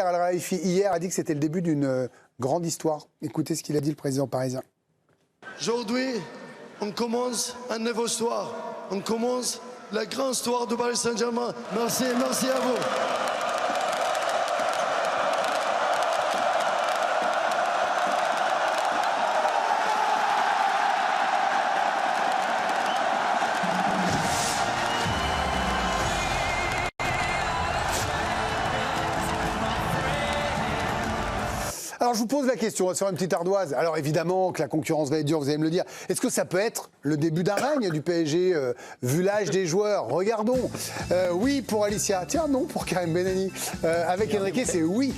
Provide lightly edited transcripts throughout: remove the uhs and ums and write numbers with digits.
Al-Raifi, hier, a dit que c'était le début d'une grande histoire. Écoutez ce qu'il a dit, le président parisien. Aujourd'hui, on commence une nouvelle histoire. On commence la grande histoire de Paris Saint-Germain. Merci, merci à vous. Alors je vous pose la question sur une petite ardoise. Alors évidemment que la concurrence va être dure, vous allez me le dire. Est-ce que ça peut être le début d'un règne du PSG, vu l'âge des joueurs? Regardons. Oui pour Alicia. Tiens, non pour Karim Benani. Avec Enrique, c'est oui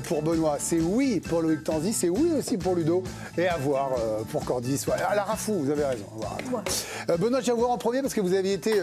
pour Benoît. C'est oui pour Loïc Tanzi. C'est oui aussi pour Ludo. Et à voir pour Cordis. À la Rafou, vous avez raison. Benoît, je viens vous voir en premier parce que vous aviez été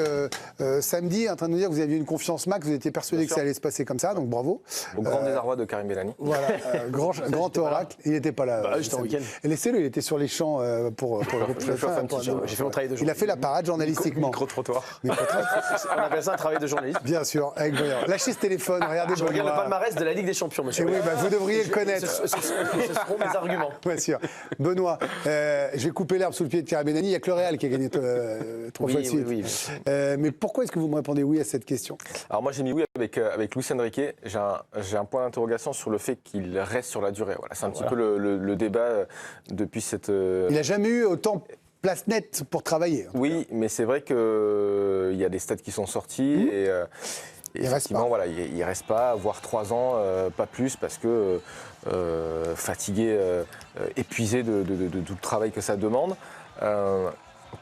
samedi en train de nous dire que vous aviez une confiance max. Vous étiez persuadé que ça allait se passer comme ça. Donc bravo. Au grand désarroi de Karim Benani. Voilà, grand oracle, il n'était pas là. Bah, j'étais en week-end. Et laissez-le, il était sur les champs pour le groupe. J'ai fait mon travail de journaliste. Il a fait la parade journalistiquement. Micro-trottoir. On appelle ça un travail de journaliste. Bien sûr, avec Benoît. Lâchez ce téléphone, regardez. Je regarde le palmarès de la Ligue des Champions, monsieur. Et oui, vous devriez le connaître. Ce seront mes arguments. Bien sûr. Benoît, je vais couper l'herbe sous le pied de Karim Benani. Il n'y a que le Real qui a gagné 3 fois de suite. Oui. Mais pourquoi est-ce que vous me répondez oui à cette question? Alors moi j'ai mis oui avec Luis Enrique. J'ai un point d'interrogation sur le fait qu'il reste sur la durée. Voilà, c'est un petit peu le débat depuis cette... Il n'a jamais eu autant place nette pour travailler. Oui, mais c'est vrai qu'il y a des stats qui sont sortis et effectivement, voilà, il ne reste pas, voire 3 ans, pas plus, parce que fatigué, épuisé de tout le travail que ça demande.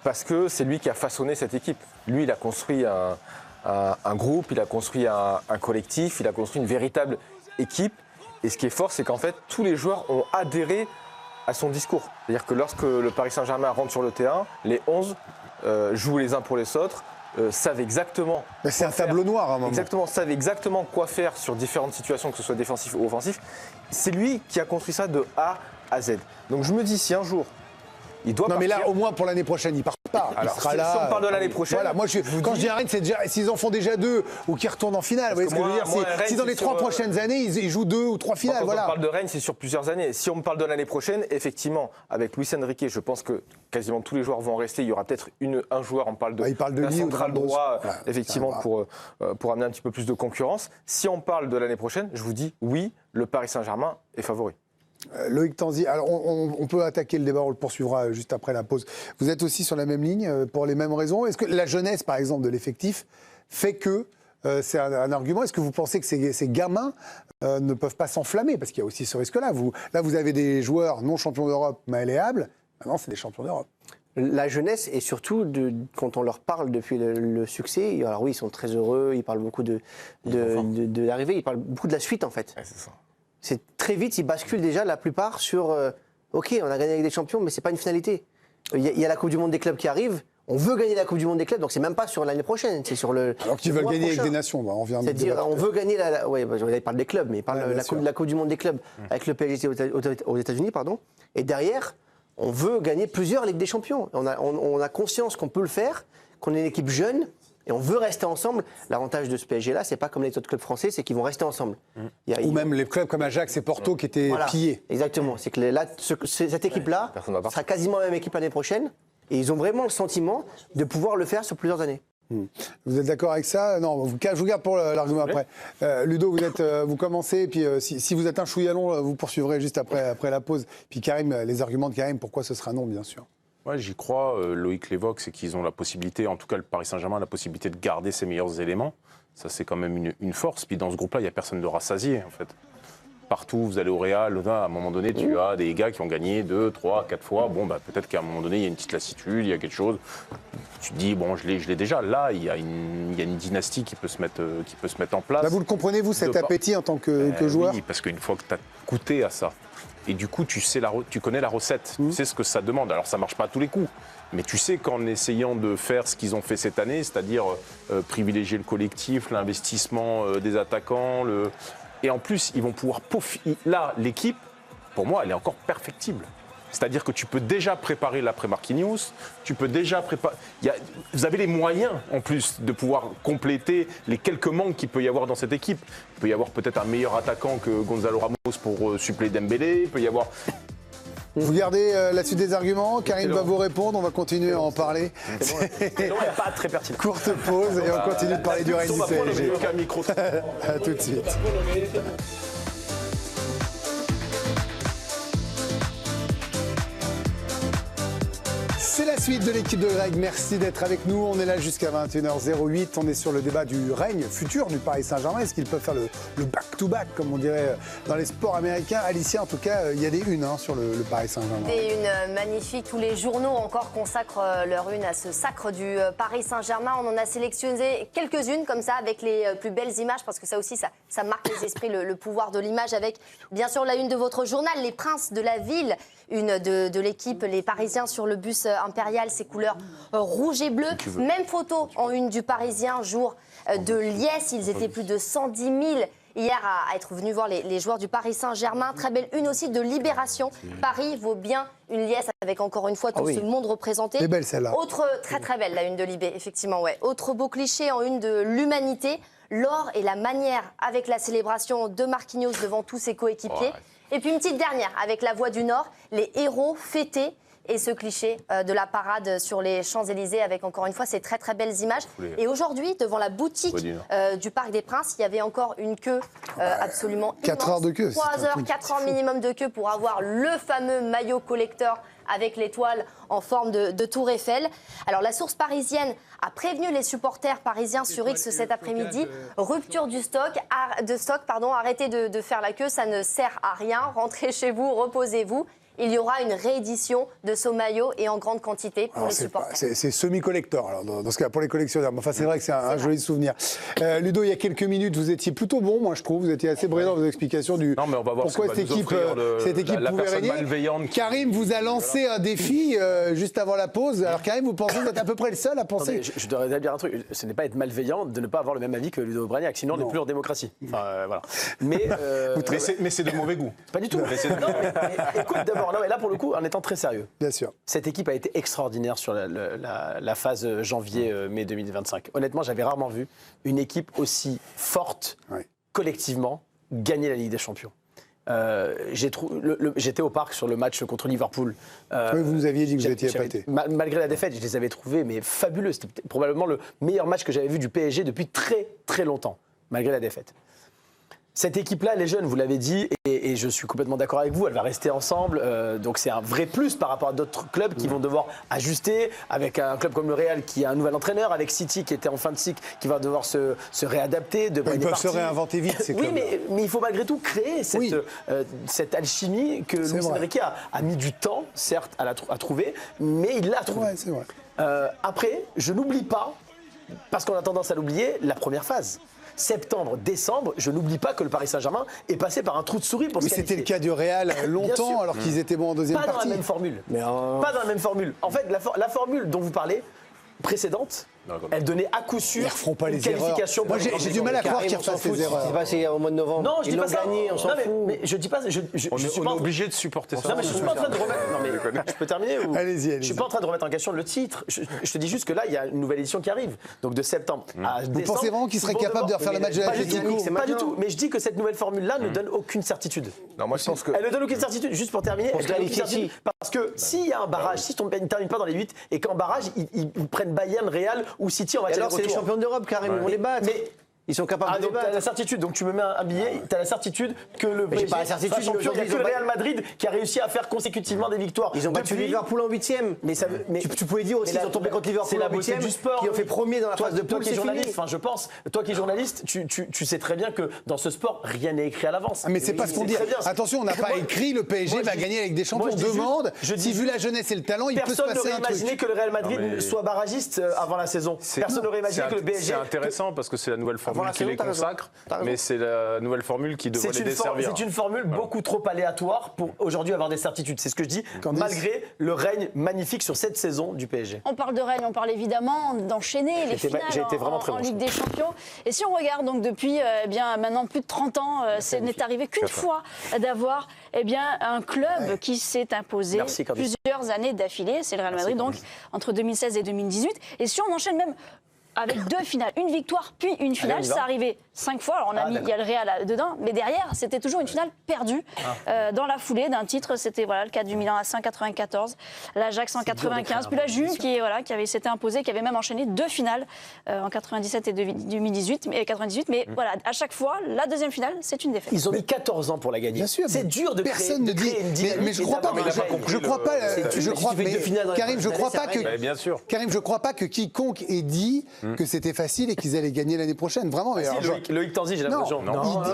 Parce que c'est lui qui a façonné cette équipe. Lui, il a construit un groupe, il a construit un collectif, il a construit une véritable équipe. Et ce qui est fort, c'est qu'en fait, tous les joueurs ont adhéré à son discours. C'est-à-dire que lorsque le Paris Saint-Germain rentre sur le terrain, les 11 jouent les uns pour les autres, savent exactement... Mais c'est un tableau noir à un moment. Exactement, savent exactement quoi faire sur différentes situations, que ce soit défensif ou offensif. C'est lui qui a construit ça de A à Z. Donc je me dis, si un jour, il doit partir... mais là, au moins pour l'année prochaine, il part pas. Alors, il sera là. Si on parle de l'année prochaine... Voilà, moi, quand je dis arrête, c'est déjà s'ils en font déjà 2 ou qu'ils retournent en finale. Vous voyez ce que je veux dire? Si dans les 3 prochaines années, ils jouent 2 ou 3 finales. Quand voilà. on parle de Rennes, c'est sur plusieurs années. Si on me parle de l'année prochaine, effectivement, avec Luis Enrique, je pense que quasiment tous les joueurs vont rester. Il y aura peut-être un joueur, on parle d'un central droit, effectivement, pour amener un petit peu plus de concurrence. Si on parle de l'année prochaine, je vous dis oui, le Paris Saint-Germain est favori. Loïc Tanzi, alors on peut attaquer le débat, on le poursuivra juste après la pause. Vous êtes aussi sur la même ligne pour les mêmes raisons. Est-ce que la jeunesse, par exemple, de l'effectif fait que c'est un argument? Est-ce que vous pensez que ces gamins ne peuvent pas s'enflammer? Parce qu'il y a aussi ce risque-là. Là, vous avez des joueurs non champions d'Europe, malléables. Maintenant, c'est des champions d'Europe. La jeunesse, et surtout quand on leur parle depuis le succès, alors oui, ils sont très heureux, ils parlent beaucoup de l'arrivée, ils parlent beaucoup de la suite en fait. Ouais, c'est ça. C'est très vite, ils basculent déjà la plupart sur OK, on a gagné avec des champions, mais c'est pas une finalité. Il y a la Coupe du Monde des clubs qui arrive. On veut gagner la Coupe du Monde des clubs, donc c'est même pas sur l'année prochaine, c'est sur le. Alors qu'ils veulent gagner avec des nations, on vient de c'est-à-dire, on veut gagner oui, il parle des clubs, mais il parle de la Coupe du Monde des clubs avec le PSG aux États-Unis, pardon. Et derrière, on veut gagner plusieurs Ligues des Champions. On a conscience qu'on peut le faire, qu'on est une équipe jeune. Et on veut rester ensemble. L'avantage de ce PSG-là, c'est pas comme les autres clubs français, c'est qu'ils vont rester ensemble. Ou même les clubs comme Ajax et Porto qui étaient pillés. Exactement. C'est que là, cette équipe-là sera quasiment la même équipe l'année prochaine. Et ils ont vraiment le sentiment de pouvoir le faire sur plusieurs années. Vous êtes d'accord avec ça? Non, je vous garde pour l'argument après. Ludo, vous commencez, puis si vous êtes un chouïa long, vous poursuivrez juste après la pause. Puis Karim, les arguments de Karim, pourquoi ce sera non, bien sûr. Ouais, j'y crois. Loïc l'évoque, c'est qu'ils ont la possibilité, en tout cas le Paris Saint-Germain a la possibilité de garder ses meilleurs éléments. Ça, c'est quand même une force. Puis dans ce groupe-là, il n'y a personne de rassasié, en fait. Partout, vous allez au Real, à un moment donné, tu as des gars qui ont gagné 2, 3, 4 fois. Bon, peut-être qu'à un moment donné, il y a une petite lassitude, il y a quelque chose. Tu te dis, bon, je l'ai déjà. Là, il y a une dynastie qui peut se mettre en place. Là, vous le comprenez, vous, cet appétit en tant que joueur? Oui, parce qu'une fois que tu as goûté à ça, et du coup, tu connais la recette, tu sais ce que ça demande. Alors, ça ne marche pas à tous les coups, mais tu sais qu'en essayant de faire ce qu'ils ont fait cette année, c'est-à-dire privilégier le collectif, l'investissement des attaquants, et en plus, ils vont pouvoir là, l'équipe, pour moi, elle est encore perfectible. C'est-à-dire que tu peux déjà préparer l'après-Marquinhos, tu peux déjà préparer... Vous avez les moyens, en plus, de pouvoir compléter les quelques manques qu'il peut y avoir dans cette équipe. Il peut y avoir peut-être un meilleur attaquant que Gonzalo Ramos pour suppléer Dembélé, il peut y avoir... Vous gardez la suite des arguments, Karim va vous répondre, on va continuer à en parler. C'est long et pas très pertinent. Courte pause et on continue de parler du règne du PSG. À tout de suite. C'est la suite de l'équipe de Greg. Merci d'être avec nous. On est là jusqu'à 21h08. On est sur le débat du règne futur du Paris Saint-Germain. Est-ce qu'ils peuvent faire le back-to-back, comme on dirait dans les sports américains? Alicia, en tout cas, il y a des unes sur le Paris Saint-Germain. Des unes magnifiques. Tous les journaux encore consacrent leur une à ce sacre du Paris Saint-Germain. On en a sélectionné quelques-unes comme ça, avec les plus belles images, parce que ça aussi, ça marque les esprits, le pouvoir de l'image, avec bien sûr la une de votre journal, les princes de la ville. Une de l'équipe, les Parisiens sur le bus impérial, ses couleurs rouge et bleu. Même photo en une du Parisien, jour de liesse. Ils étaient plus de 110 000 hier à être venus voir les joueurs du Paris Saint-Germain. Très belle une aussi de Libération. Paris vaut bien une liesse avec encore une fois tout ce monde représenté. C'est belle celle-là. Autre très très belle, la une de Libé, effectivement. Ouais. Autre beau cliché en une de l'Humanité. L'or et la manière avec la célébration de Marquinhos devant tous ses coéquipiers. Et puis une petite dernière, avec la Voix du Nord, les héros fêtés et ce cliché de la parade sur les Champs-Élysées avec encore une fois ces très très belles images. Et aujourd'hui, devant la boutique du Parc des Princes, il y avait encore une queue absolument 4 immense. heures de queue. 3 heures, 4 heures minimum de queue pour avoir le fameux maillot collector avec l'étoile en forme de tour Eiffel. Alors la source parisienne a prévenu les supporters parisiens sur X cet après-midi. Rupture du stock, arrêtez de faire la queue, ça ne sert à rien. Rentrez chez vous, reposez-vous. Il y aura une réédition de ce maillot et en grande quantité pour les supporters. C'est semi-collector, alors, dans ce cas, pour les collectionneurs. Enfin, c'est vrai que c'est un joli souvenir. Ludo, il y a quelques minutes, vous étiez plutôt bon, moi, je trouve. Vous étiez assez brillant dans vos explications du Non, mais on va voir pourquoi cette équipe pouvait régner. Karim vous a lancé un défi juste avant la pause. Alors, Karim, vous pensez que vous êtes à peu près le seul à penser... Je dois rétablir un truc. Ce n'est pas être malveillant de ne pas avoir le même avis que Ludo Bragnac. Sinon, on n'est plus en démocratie. Enfin, voilà. Mais c'est de mauvais goût. Pas du tout. Non, mais écoute, d'abord, là, pour le coup, en étant très sérieux. Bien sûr. Cette équipe a été extraordinaire sur la phase janvier-mai 2025. Honnêtement, j'avais rarement vu une équipe aussi forte, collectivement, gagner la Ligue des Champions. J'étais au parc sur le match contre Liverpool. Oui, vous nous aviez dit que vous étiez épaté. Malgré la défaite, je les avais trouvés mais fabuleux. C'était probablement le meilleur match que j'avais vu du PSG depuis très très longtemps, malgré la défaite. Cette équipe-là, les jeunes, vous l'avez dit, et je suis complètement d'accord avec vous, elle va rester ensemble. Donc c'est un vrai plus par rapport à d'autres clubs qui vont devoir ajuster, avec un club comme le Real qui a un nouvel entraîneur, avec City qui était en fin de cycle, qui va devoir se réadapter. Ils peuvent se réinventer vite, ces clubs. Oui, mais il faut malgré tout créer cette alchimie que Luis Enrique a mis du temps, certes, à trouver, mais il l'a trouvé. Ouais, c'est vrai. Après, je n'oublie pas, parce qu'on a tendance à l'oublier, la première phase. Septembre, décembre, je n'oublie pas que le Paris Saint-Germain est passé par un trou de souris pour se qualifier. C'était le cas du Real longtemps, alors qu'ils étaient bons en deuxième partie. Pas dans la même formule. Pas dans la même formule. En fait, la formule dont vous parlez, précédente, elle donnait à coup sûr une qualification. Moi, j'ai du mal à croire qu'ils refassent les erreurs. C'est passé au mois de novembre. Non, je dis pas ça. Gagné, on s'en fout. Mais je dis pas. On est obligé de supporter ça. Non, mais je suis pas en train de remettre. Non, mais je peux terminer ou... Allez-y. Je suis pas en train de remettre en question le titre. Je te dis juste que là, il y a une nouvelle édition qui arrive. Donc de septembre à décembre. Vous pensez vraiment qu'ils seraient capables de refaire le match de l'Atlético? Pas du tout. Mais je dis que cette nouvelle formule-là ne donne aucune certitude. Non, moi je pense que. Elle ne donne aucune certitude. Juste pour terminer, elle donne aucune certitude. Parce que s'il y a un barrage, si on ne termine pas dans les 8 et qu'en barrage, ils prennent Bayern, Real ou City en match aller-retour. C'est les champions d'Europe, Karim, on les bat. Ils sont capables de donc battre. t'as la certitude, donc tu me mets un billet, t'as la certitude que le PSG pas la certitude, champion, il n'y a que le Real Madrid qui a réussi à faire consécutivement des victoires. Ils ont battu Liverpool en 8e. Mais tu pouvais dire aussi qu'ils ont tombé contre Liverpool en 8e, du sport. Qui ont fait premier dans la phase de poule, toi qui es journaliste, enfin je pense, toi qui es journaliste, tu sais très bien que dans ce sport, rien n'est écrit à l'avance. Mais c'est pas ce qu'on dit. Attention, on n'a pas écrit le PSG va gagner avec des champions. On demande si vu la jeunesse et le talent, il peut se passer un truc. Personne n'aurait imaginé que le Real Madrid soit barragiste avant la saison. Personne n'aurait imaginé que le PSG. C'est intéressant parce que c'est la nouvelle formule formule qui les consacre, mais c'est la nouvelle formule qui devrait les desservir. C'est une formule beaucoup trop aléatoire pour aujourd'hui avoir des certitudes. C'est ce que je dis, malgré le règne magnifique sur cette saison du PSG. On parle de règne, on parle évidemment d'enchaîner les finales en Ligue des Champions. Et si on regarde donc depuis maintenant plus de 30 ans, ce n'est arrivé qu'une fois d'avoir un club qui s'est imposé plusieurs années d'affilée. C'est le Real Madrid, donc entre 2016 et 2018. Et si on enchaîne même avec 2 finales, une victoire puis une finale, ça arrivait 5 fois. Alors il y a le Real dedans, mais derrière c'était toujours une finale perdue dans la foulée d'un titre. C'était le cas du Milan AC en 94, l'Ajax en 95, puis la Juve qui s'était imposée, qui avait même enchaîné 2 finales en 97 et 2018, mais voilà, à chaque fois la deuxième finale c'est une défaite. Ils ont mis 14 ans pour la gagner. Bien sûr, c'est dur de créer une dynamique. Mais je crois pas. Karim, je crois pas que quiconque ait dit que c'était facile et qu'ils allaient gagner l'année prochaine. Vraiment. Loïc Tanzi, j'ai l'impression.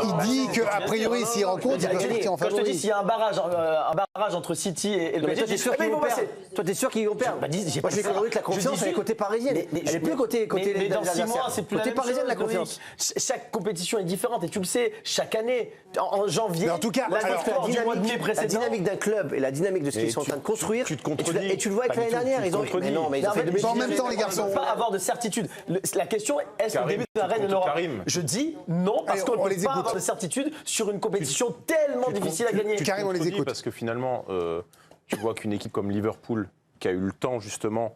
Il dit qu'a priori, s'ils rencontrent, ils peuvent sortir en favori. Quand je te dis s'il y a un barrage entre City et le PSG, toi, t'es sûr qu'ils vont perdre. Moi, j'ai compris que la confiance, elle est côté parisienne. Elle est plus côté mais dans 6 mois, c'est plus côté parisien de la confiance. Chaque compétition est différente et tu le sais, chaque année. En janvier, en tout cas, la dynamique d'un club et la dynamique de ce qu'ils sont en train de construire. Et tu le vois avec l'année dernière. En même temps, les garçons. On ne peut pas avoir de certitude. La question est, est-ce que le début d'un règne en Europe ? Je dis non, parce qu'on ne peut pas avoir de certitude sur une compétition tellement difficile à gagner. Karim, on les écoute. Parce que finalement, tu vois qu'une équipe comme Liverpool, qui a eu le temps justement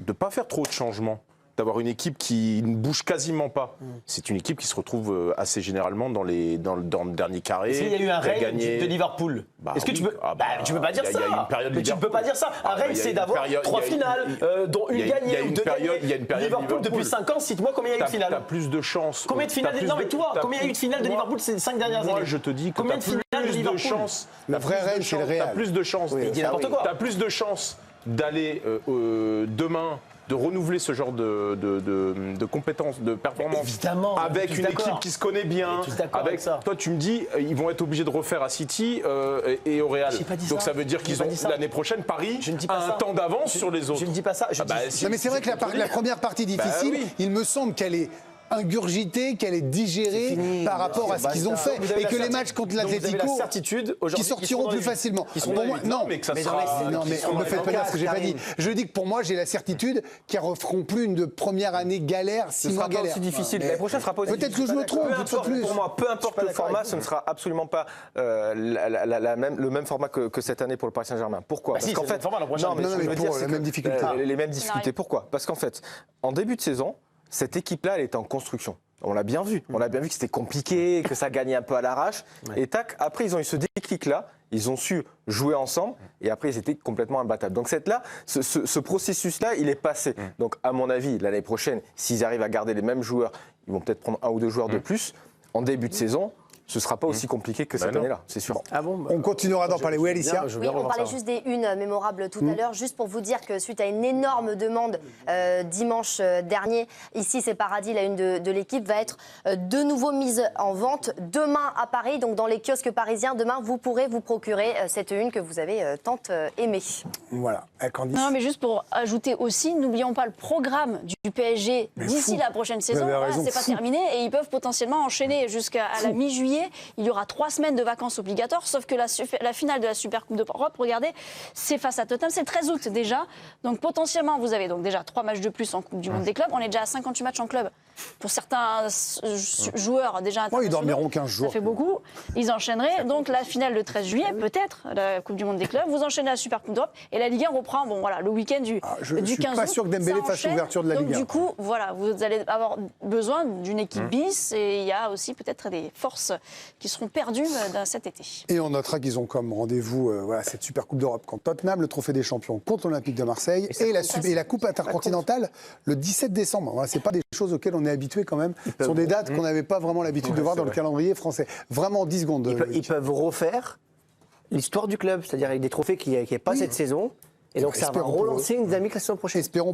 de ne pas faire trop de changements, d'avoir une équipe qui ne bouge quasiment pas. C'est une équipe qui se retrouve assez généralement dans le dernier carré. S'il y a eu un règne de Liverpool, est-ce que tu peux tu peux pas dire ça. Mais tu ne peux pas dire ça. Un règne, c'est d'avoir 3 finales, dont une gagnée ou 2 gagnées. Liverpool, depuis 5 ans, cite-moi combien il y a eu de finales. Tu as plus de chances. Combien de finales ? Non, mais toi, combien il y a eu de finales de Liverpool ces 5 dernières années ? Moi, je te dis que tu as plus de chances. Le vrai règne, c'est le Real. Tu as plus de chances. Tu as plus de chances d'aller demain de renouveler ce genre de compétences, de performances, évidemment, avec une équipe qui se connaît bien. Avec ça. Toi, tu me dis, ils vont être obligés de refaire à City et au Real. Donc ça veut dire qu'ils ont l'année prochaine Paris un temps d'avance sur les autres. Je ne dis pas ça. Non, mais c'est vrai que la première partie difficile, il me semble qu'elle est ingurgitée, qu'elle est digérée par rapport à ce qu'ils ont fait, et que les matchs contre l'Atlético qui sortiront plus facilement. Non, mais ne me faites pas dire ce que j'ai pas dit. Je dis que pour moi, j'ai la certitude qu'ils ne referont plus une première année galère, 6 mois galère. C'est difficile. L'année prochaine sera pas aussi difficile. Peut-être que je me trompe. Pour moi, peu importe le format, ce ne sera absolument pas le même format que cette année pour le Paris Saint-Germain. Pourquoi ? Parce qu'en fait, la même difficulté. Les mêmes difficultés. Pourquoi ? Parce qu'en fait, en début de saison, cette équipe-là, elle était en construction. On l'a bien vu. On a bien vu que c'était compliqué, que ça gagnait un peu à l'arrache. Ouais. Et tac, après, ils ont eu ce déclic-là. Ils ont su jouer ensemble. Et après, ils étaient complètement imbattables. Donc, ce processus-là, il est passé. Donc, à mon avis, l'année prochaine, s'ils arrivent à garder les mêmes joueurs, ils vont peut-être prendre 1 ou 2 joueurs de plus. En début de saison, ce ne sera pas aussi compliqué que cette année-là, c'est sûr. On continuera d'en parler. Oui, Alicia. Oui, on parlait juste des unes mémorables tout à l'heure, juste pour vous dire que suite à une énorme demande dimanche dernier, ici c'est Paradis, la une de l'équipe, va être de nouveau mise en vente demain à Paris, donc dans les kiosques parisiens. Demain, vous pourrez vous procurer cette une que vous avez tant aimée. Voilà, Candice. Non, mais juste pour ajouter aussi, n'oublions pas le programme du PSG d'ici la prochaine saison. C'est pas terminé et ils peuvent potentiellement enchaîner jusqu'à la mi-juillet. Il y aura 3 semaines de vacances obligatoires, sauf que la finale de la Super Coupe d'Europe, regardez, c'est face à Tottenham, c'est le 13 août déjà. Donc potentiellement, vous avez donc déjà 3 matchs de plus en Coupe du Monde des clubs. On est déjà à 58 matchs en club. Pour certains joueurs déjà internationaux, ils dormiront 15 jours. Ça fait beaucoup. Ils enchaîneraient. Donc la finale le 13 juillet, peut-être, la Coupe du Monde des clubs. Vous enchaînez la Super Coupe d'Europe et la Ligue 1 reprend le week-end du 15 août. Je suis pas sûr que Dembélé fasse l'ouverture de la Ligue 1. Donc du coup, voilà, vous allez avoir besoin d'une équipe bis et il y a aussi peut-être des forces qui seront perdues cet été. Et on notera qu'ils ont comme rendez-vous cette Super Coupe d'Europe contre Tottenham, le Trophée des Champions contre l'Olympique de Marseille et la Coupe intercontinentale le 17 décembre. Voilà, c'est pas des choses auxquelles on est habitué quand même. Ce sont des dates qu'on n'avait pas vraiment l'habitude de voir dans le calendrier français. Vraiment 10 secondes. Ils peuvent refaire l'histoire du club, c'est-à-dire avec des trophées qui n'y avaient pas cette saison. Et donc ça va relancer une dynamique la saison prochaine. Espérons